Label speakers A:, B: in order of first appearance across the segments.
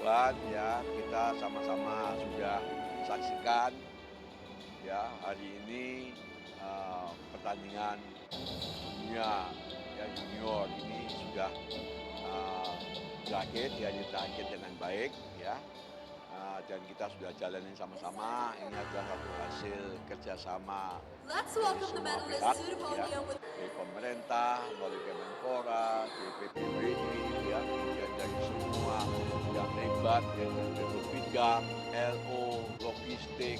A: Tuhan ya kita sama-sama sudah saksikan ya hari ini pertandingan dunia ya junior ini sudah eh, berakhir berakhir dengan baik ya. Dan kita sudah jalanin sama-sama. Ini adalah satu hasil kerjasama
B: Let's
A: dari
B: welcome the
A: semua
B: medalists
A: pihak,
B: to the
A: ya,
B: podium with
A: dari pemerintah, melalui Kemenpora, dari PPBI, ya, kemudian dari semua yang terlibat, yaitu bidang, LO, logistik,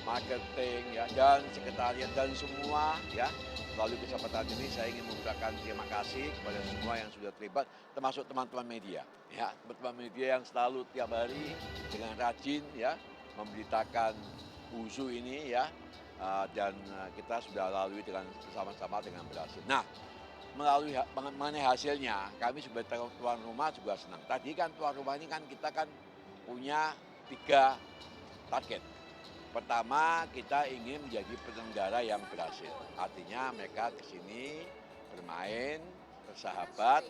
A: marketing, ya, dan sekretariat dan semua, ya. Melalui kesempatan ini saya ingin mengucapkan terima kasih kepada semua yang sudah terlibat, termasuk teman-teman media, ya, teman-teman media yang selalu tiap hari dengan rajin, ya, memberitakan WUSU ini, ya, dan kita sudah lalui dengan bersama-sama dengan berhasil. Nah, melalui mengenai hasilnya, kami sebagai tuan rumah juga senang. Tadi kan tuan rumah ini kan kita kan punya 3 target. Pertama, kita ingin menjadi penyelenggara yang berhasil. Artinya mereka ke sini bermain, bersahabat,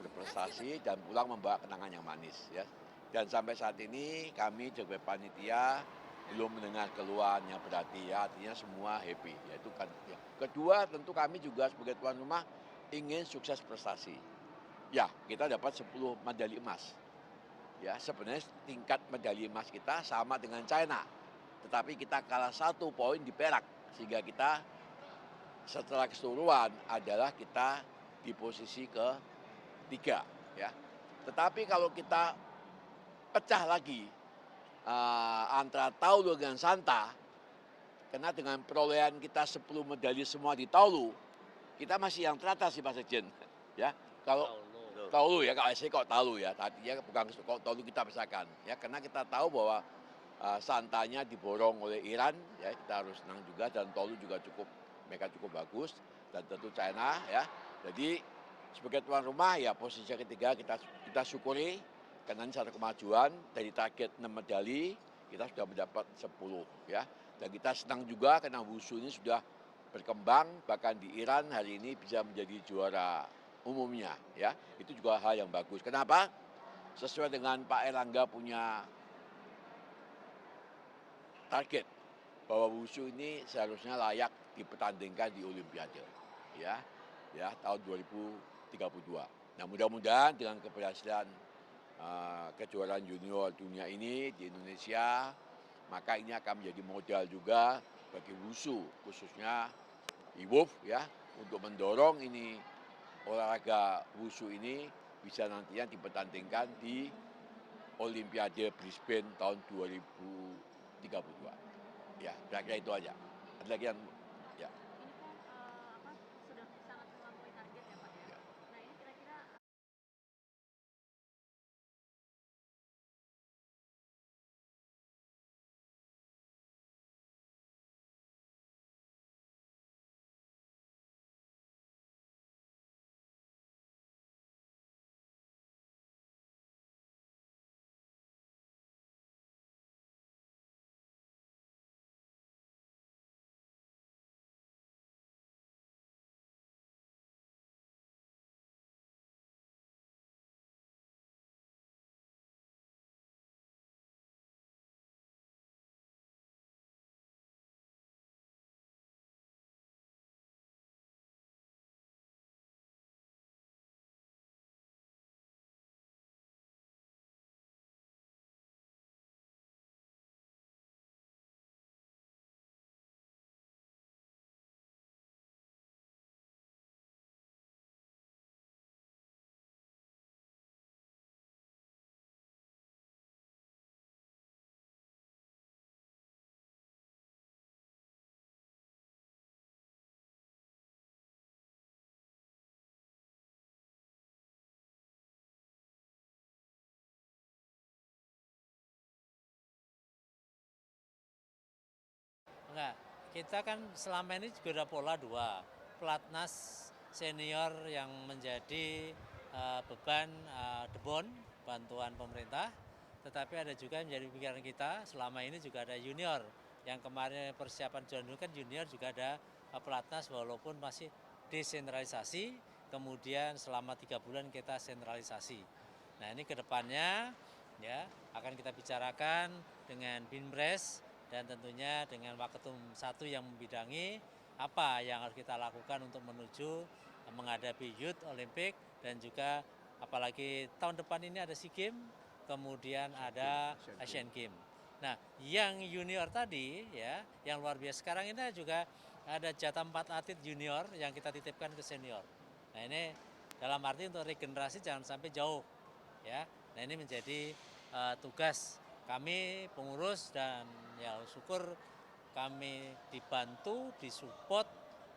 A: berprestasi, dan pulang membawa kenangan yang manis. Ya. Dan sampai saat ini kami sebagai panitia belum mendengar keluhan yang berarti ya, artinya semua happy. Yaitu kan, ya. Kedua, tentu kami juga sebagai tuan rumah ingin sukses prestasi. Ya, kita dapat 10 medali emas. Ya, sebenarnya tingkat medali emas kita sama dengan China. Tetapi kita kalah 1 poin di perak, sehingga kita setelah keseluruhan adalah kita di posisi ketiga. Ya. Tetapi kalau kita pecah lagi antara Taulu dengan Santa, karena dengan perolehan kita 10 medali semua di Taulu, kita masih yang teratas sih Pak Sekjen. Ya, kalau Taulu ya, kalau saya kok Taulu ya, tadinya bukan kok Taulu kita pisahkan. Ya, karena kita tahu bahwa Santanya diborong oleh Iran, ya kita harus senang juga, dan Tolu juga mereka cukup bagus, dan tentu China ya. Jadi sebagai tuan rumah ya posisi ketiga kita syukuri karena ini satu kemajuan dari target 6 medali kita sudah mendapat 10 ya. Dan kita senang juga karena WUSU ini sudah berkembang, bahkan di Iran hari ini bisa menjadi juara umumnya ya. Itu juga hal yang bagus. Kenapa? Sesuai dengan Pak Erlangga punya target bahwa WUSU ini seharusnya layak dipertandingkan di Olimpiade ya tahun 2032. Nah, mudah-mudahan dengan keberhasilan kejuaraan junior dunia ini di Indonesia, maka ini akan menjadi modal juga bagi WUSU, khususnya IWUF ya, untuk mendorong ini olahraga WUSU ini bisa nantinya dipertandingkan di Olimpiade Brisbane tahun 2032. Ya, kira-kira itu aja. Ada lagi yang ya.
B: sudah sangat melampaui target ya Pak ya.
A: Ya.
B: Nah ini kira-kira
C: Enggak, kita kan selama ini juga ada pola dua, pelatnas senior yang menjadi beban debon, bantuan pemerintah, tetapi ada juga yang menjadi pikiran kita, selama ini juga ada junior, yang kemarin persiapan junior kan junior juga ada pelatnas walaupun masih desentralisasi, kemudian selama 3 bulan kita sentralisasi. Nah ini kedepannya ya akan kita bicarakan dengan Binpres dan tentunya dengan Waketum 1 yang membidangi apa yang harus kita lakukan untuk menuju menghadapi Youth Olympic dan juga apalagi tahun depan ini ada SEA Games, kemudian ada Asian Games. Nah, yang junior tadi ya, yang luar biasa sekarang ini juga ada jatah 4 atlet junior yang kita titipkan ke senior. Nah, ini dalam arti untuk regenerasi jangan sampai jauh ya. Nah, ini menjadi tugas kami pengurus dan ya syukur kami dibantu, disupport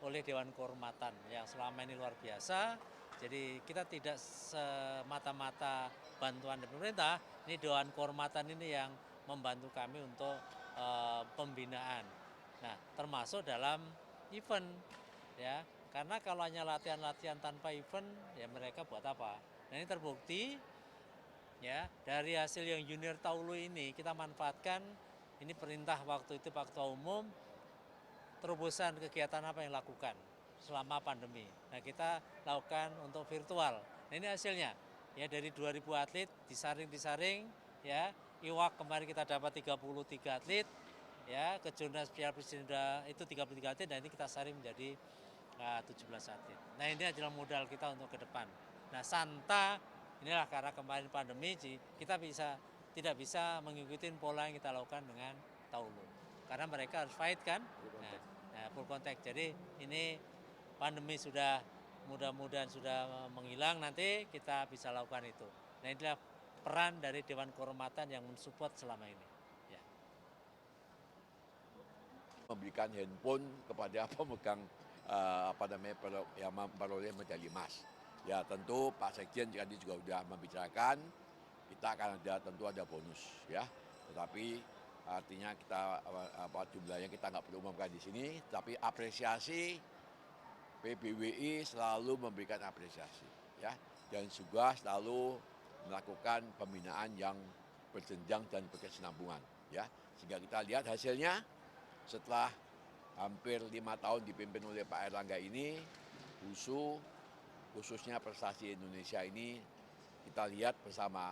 C: oleh Dewan Kehormatan yang selama ini luar biasa. Jadi kita tidak semata-mata bantuan dari pemerintah, ini Dewan Kehormatan ini yang membantu kami untuk pembinaan. Nah, termasuk dalam event ya. Karena kalau hanya latihan-latihan tanpa event, ya mereka buat apa? Nah, ini terbukti ya dari hasil yang junior Taulu ini kita manfaatkan. Ini perintah waktu itu Pak Ketua Umum, terobosan kegiatan apa yang lakukan selama pandemi. Nah, kita lakukan untuk virtual. Nah, ini hasilnya. Ya dari 2000 atlet disaring ya. IWAK kemarin kita dapat 33 atlet. Ya, Kejurnas Piala Presiden itu 33 atlet dan ini kita saring menjadi 17 atlet. Nah, ini adalah modal kita untuk ke depan. Nah, Santa inilah karena kemarin pandemi kita tidak bisa mengikuti pola yang kita lakukan dengan Taulu. Karena mereka harus fight kan? Nah, full contact. Jadi ini pandemi sudah mudah-mudahan sudah menghilang, nanti kita bisa lakukan itu. Nah, inilah peran dari Dewan Kehormatan yang mensupport selama ini. Ya.
A: Memberikan handphone kepada pemegang yang memperoleh medali emas. Ya tentu Pak Sekjen tadi juga sudah membicarakan kita akan tentu ada bonus ya. Tetapi artinya kita jumlahnya kita nggak perlu umumkan di sini, tapi apresiasi PBWI selalu memberikan apresiasi ya dan juga selalu melakukan pembinaan yang berjenjang dan berkesinambungan ya. Sehingga kita lihat hasilnya setelah hampir 5 tahun dipimpin oleh Pak Erlangga ini, WUSU khususnya prestasi Indonesia ini kita lihat bersama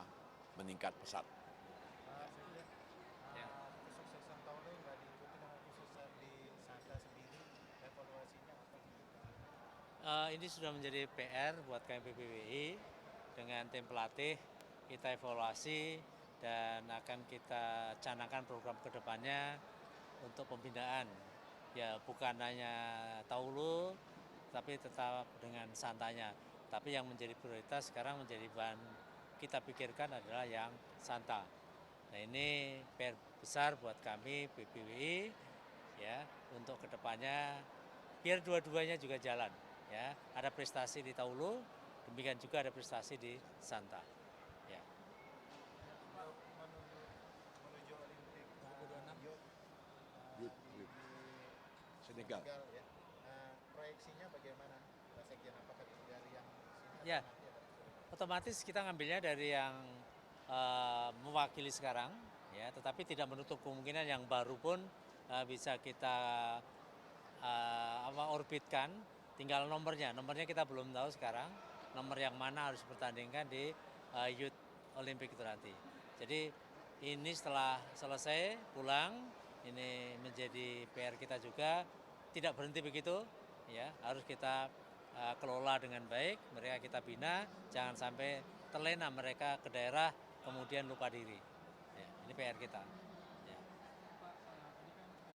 A: meningkat pesat.
D: Kesuksesan Taulu nggak diikuti dengan kesuksesan di Santa sendiri, evaluasinya apa?
C: Ini sudah menjadi PR buat kami PBWI dengan tim pelatih, kita evaluasi dan akan kita canangkan program kedepannya untuk pembinaan. Ya bukan hanya Taulu, tapi tetap dengan Santanya. Tapi yang menjadi prioritas sekarang menjadi bahan kita pikirkan adalah yang Santa. Nah, ini PR besar buat kami PBWI ya untuk kedepannya biar dua-duanya juga jalan ya. Ada prestasi di Taulu, demikian juga ada prestasi di Santa. Ya.
D: Menuju Olimpik 2026
A: Youth Senegal.
D: ya. Proyeksinya bagaimana Pak Sekjen? Apakah dari yang sini
C: Ya.
D: atau nanti ada?
C: Otomatis kita ngambilnya dari yang mewakili sekarang, ya, tetapi tidak menutup kemungkinan yang baru pun bisa kita orbitkan. Tinggal nomornya kita belum tahu sekarang nomor yang mana harus bertandingkan di Youth Olympic itu nanti. Jadi ini setelah selesai pulang, ini menjadi PR kita juga, tidak berhenti begitu, ya harus kita kelola dengan baik, mereka kita bina, jangan sampai terlena mereka ke daerah kemudian lupa diri. Ya, ini PR kita.